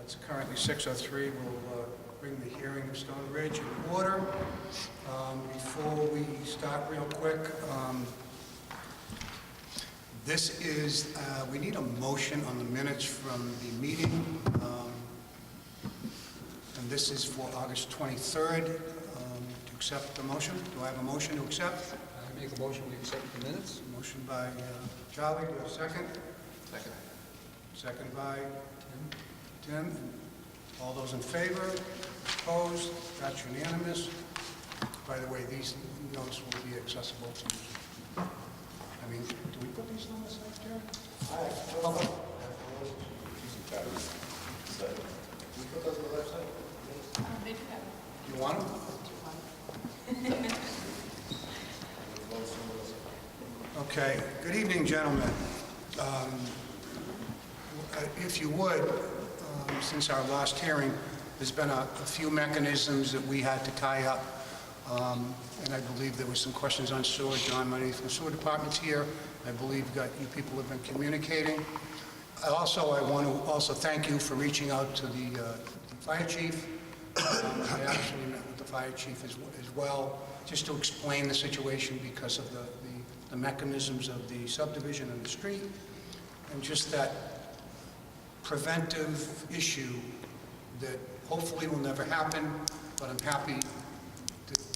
It's currently 6:03. We'll bring the hearing of Stone Ridge in order. Before we start real quick, this is, we need a motion on the minutes from the meeting. And this is for August 23rd. To accept the motion. Do I have a motion to accept? I make a motion we accept the minutes. Motion by Charlie. Do I have a second? Second. Second by Tim. All those in favor? Opposed? That's unanimous. By the way, these notes will be accessible to you. I mean, do we put these on the side, Jerry? Okay. We put those on the left side? They do have. You want them? Okay. Good evening, gentlemen. If you would, since our last hearing, there's been a few mechanisms that we had to tie up, and I believe there were some questions on sewer. John Money from the sewer department's here. I believe you people have been communicating. I want to also thank you for reaching out to the fire chief. I actually met with the fire chief as well, just to explain the situation because of the mechanisms of the subdivision and the street, and just that preventive issue that hopefully will never happen, but I'm happy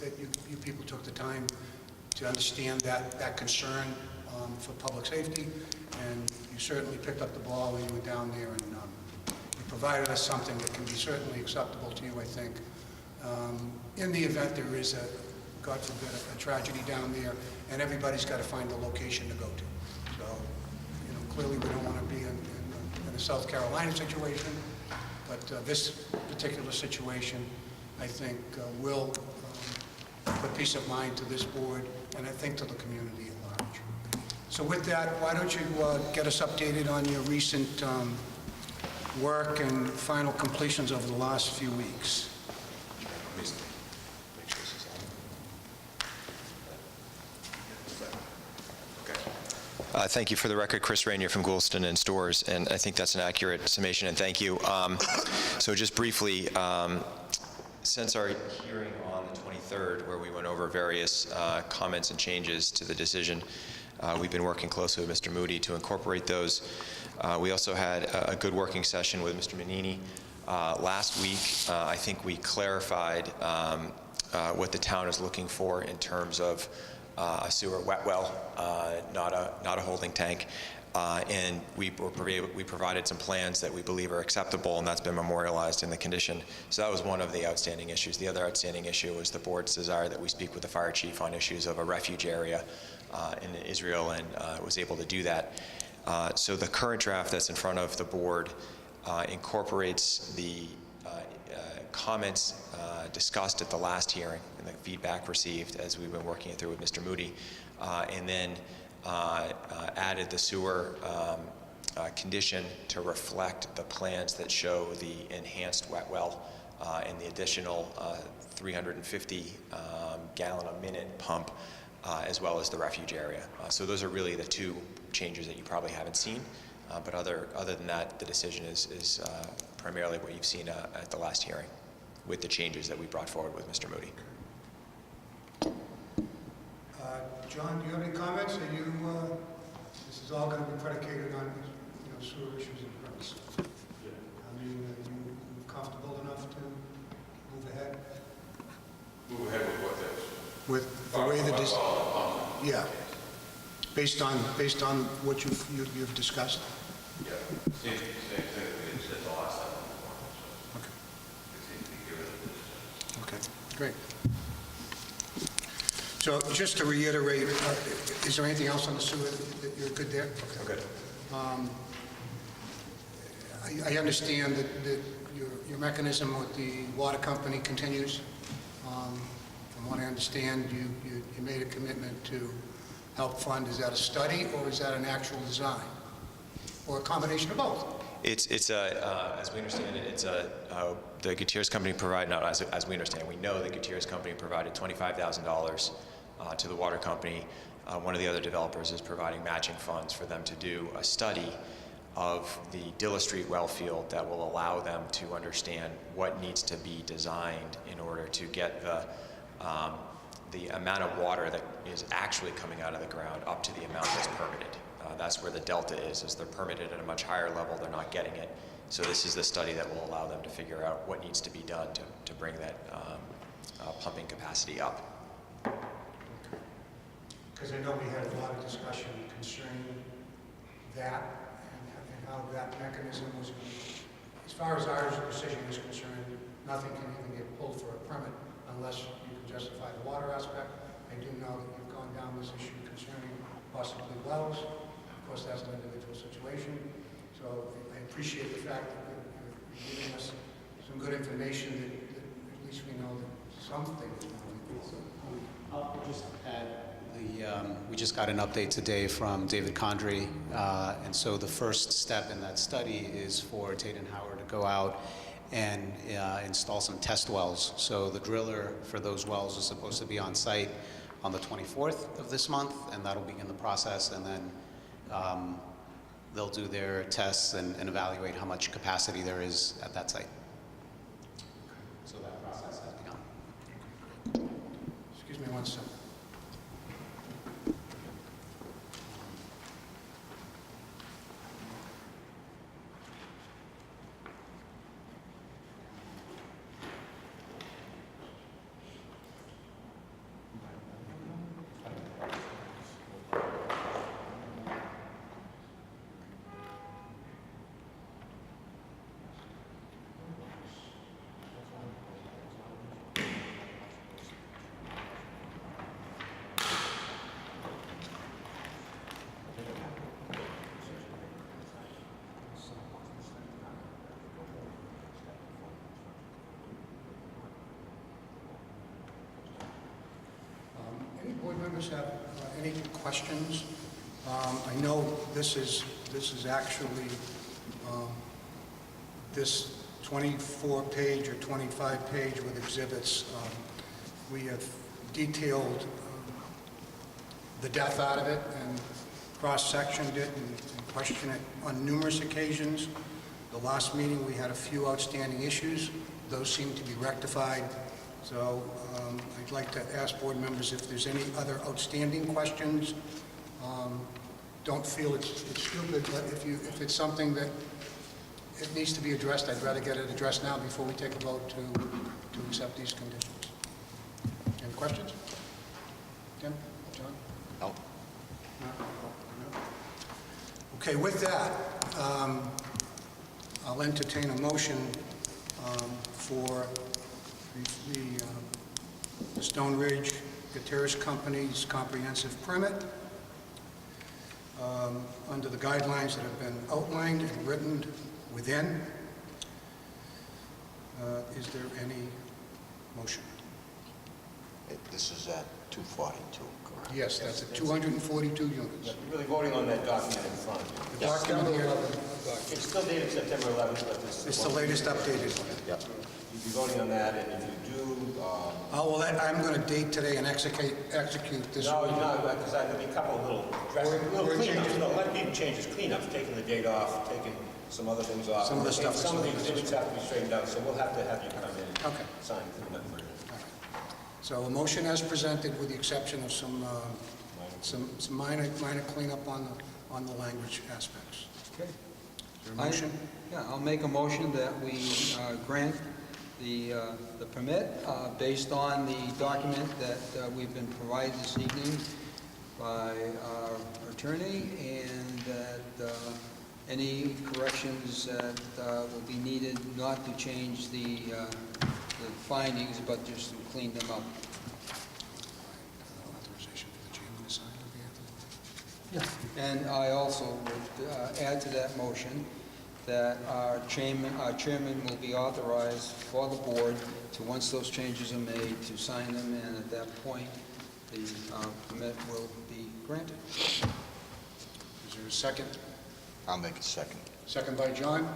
that you people took the time to understand that concern for public safety, and you certainly picked up the ball when you went down there, and you provided us something that can be certainly acceptable to you, I think. In the event there is God forbid, a tragedy down there, and everybody's got to find a location to go to. So, clearly we don't want to be in a South Carolina situation, but this particular situation, I think, will put peace of mind to this board, and I think to the community at large. So with that, why don't you get us updated on your recent work and final completions over the last few weeks? Thank you. For the record, Chris Rainier from Goulston and Stores, and I think that's an accurate summation, and thank you. So just briefly, since our hearing on the 23rd, where we went over various comments and changes to the decision, we've been working closely with Mr. Moody to incorporate those. We also had a good working session with Mr. Manini. Last week, I think we clarified what the town is looking for in terms of a sewer wet well, not a holding tank, and we provided some plans that we believe are acceptable, and that's been memorialized in the condition. So that was one of the outstanding issues. The other outstanding issue was the board's desire that we speak with the fire chief on issues of a refuge area in Israel, and was able to do that. So the current draft that's in front of the board incorporates the comments discussed at the last hearing and the feedback received as we've been working it through with Mr. Moody, and then added the sewer condition to reflect the plans that show the enhanced wet well and the additional 350 gallon a minute pump, as well as the refuge area. So those are really the two changes that you probably haven't seen, but other than that, the decision is primarily what you've seen at the last hearing, with the changes that we brought forward with Mr. Moody. John, do you have any comments? Are you, this is all going to be predicated on sewer issues and permits. Yeah. I mean, are you comfortable enough to move ahead? Move ahead with what this? With the way that yeah, based on what you've discussed. Yeah, same thing we said the last time. Okay. It seems to be given. Okay, great. So just to reiterate, is there anything else on the sewer that you're good there? Okay. Good. I understand that your mechanism with the water company continues. From what I understand, you made a commitment to help fund. Is that a study or is that an actual design? Or a combination of both? It's as we understand it, it's the Gutierrez Company provided, not as we understand, we know the Gutierrez Company provided $25,000 to the water company. One of the other developers is providing matching funds for them to do a study of the Dilla Street well field that will allow them to understand what needs to be designed in order to get the amount of water that is actually coming out of the ground up to the amount that's permitted. That's where the delta is they're permitted at a much higher level, they're not getting it. So this is the study that will allow them to figure out what needs to be done to bring that pumping capacity up. Because I know we had a lot of discussion concerning that and how that mechanism was going to, as far as our decision is concerned, nothing can even get pulled for a permit unless you can justify the water aspect. I do know that you've gone down this issue concerning possibly wells. Of course, that's an individual situation. So I appreciate the fact that you're giving us some good information that at least we know that something is moving forward. I'll just add, we just got an update today from David Condrey, and so the first step in that study is for Tate and Howard to go out and install some test wells. So the driller for those wells is supposed to be on site on the 24th of this month, and that'll begin the process, and then they'll do their tests and evaluate how much capacity there is at that site. So that process has begun. Excuse me one second. Any board members have any questions? I know this is actually this 24-page or 25-page with exhibits. We have detailed the depth out of it and cross-sectioned it and questioned it on numerous occasions. The last meeting, we had a few outstanding issues. Those seem to be rectified. So I'd like to ask board members if there's any other outstanding questions. Don't feel it's stupid, but if it's something that it needs to be addressed, I'd rather get it addressed now before we take a vote to accept these conditions. Any questions? Tim? John? No. No? No? Okay, with that, I'll entertain a motion for the Stone Ridge Gutierrez Company's comprehensive permit under the guidelines that have been outlined and written within. Is there any motion? This is at 242, correct? Yes, that's at 242 units. You're really voting on that document in front of you. The document here, It's still dated September 11th, but this is... it's the latest updated one. Yep. You'd be voting on that, and if you do... Oh, well, I'm going to date today and execute this. No, you're not, because there'll be a couple of little cleanups. No, a lot of people changes, cleanups, taking the date off, taking some other things off. Some of the stuff is- Some of the exhibits have to be straightened out, so we'll have to have you come in Okay. and sign the cleanup for you. So a motion as presented with the exception of some minor cleanup on the language aspects. Okay. Is there a motion? Yeah, I'll make a motion that we grant the permit based on the document that we've been provided this evening by our attorney, and that any corrections that will be needed, not to change the findings, but just to clean them up. Authorization for the chairman to sign on behalf of the... And I also would add to that motion that our chairman will be authorized for the board to, once those changes are made, to sign them, and at that point, the permit will be granted. Is there a second? I'll make a second. Second by John.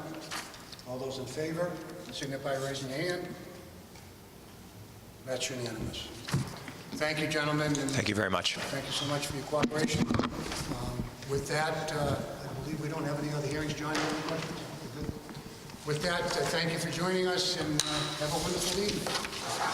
All those in favor, signify by raising your hand. That's unanimous. Thank you, gentlemen. And Thank you very much. thank you so much for your cooperation. With that, believe we don't have any other hearings. John, you have any questions? You're good. With that, thank you for joining us, and have a wonderful evening.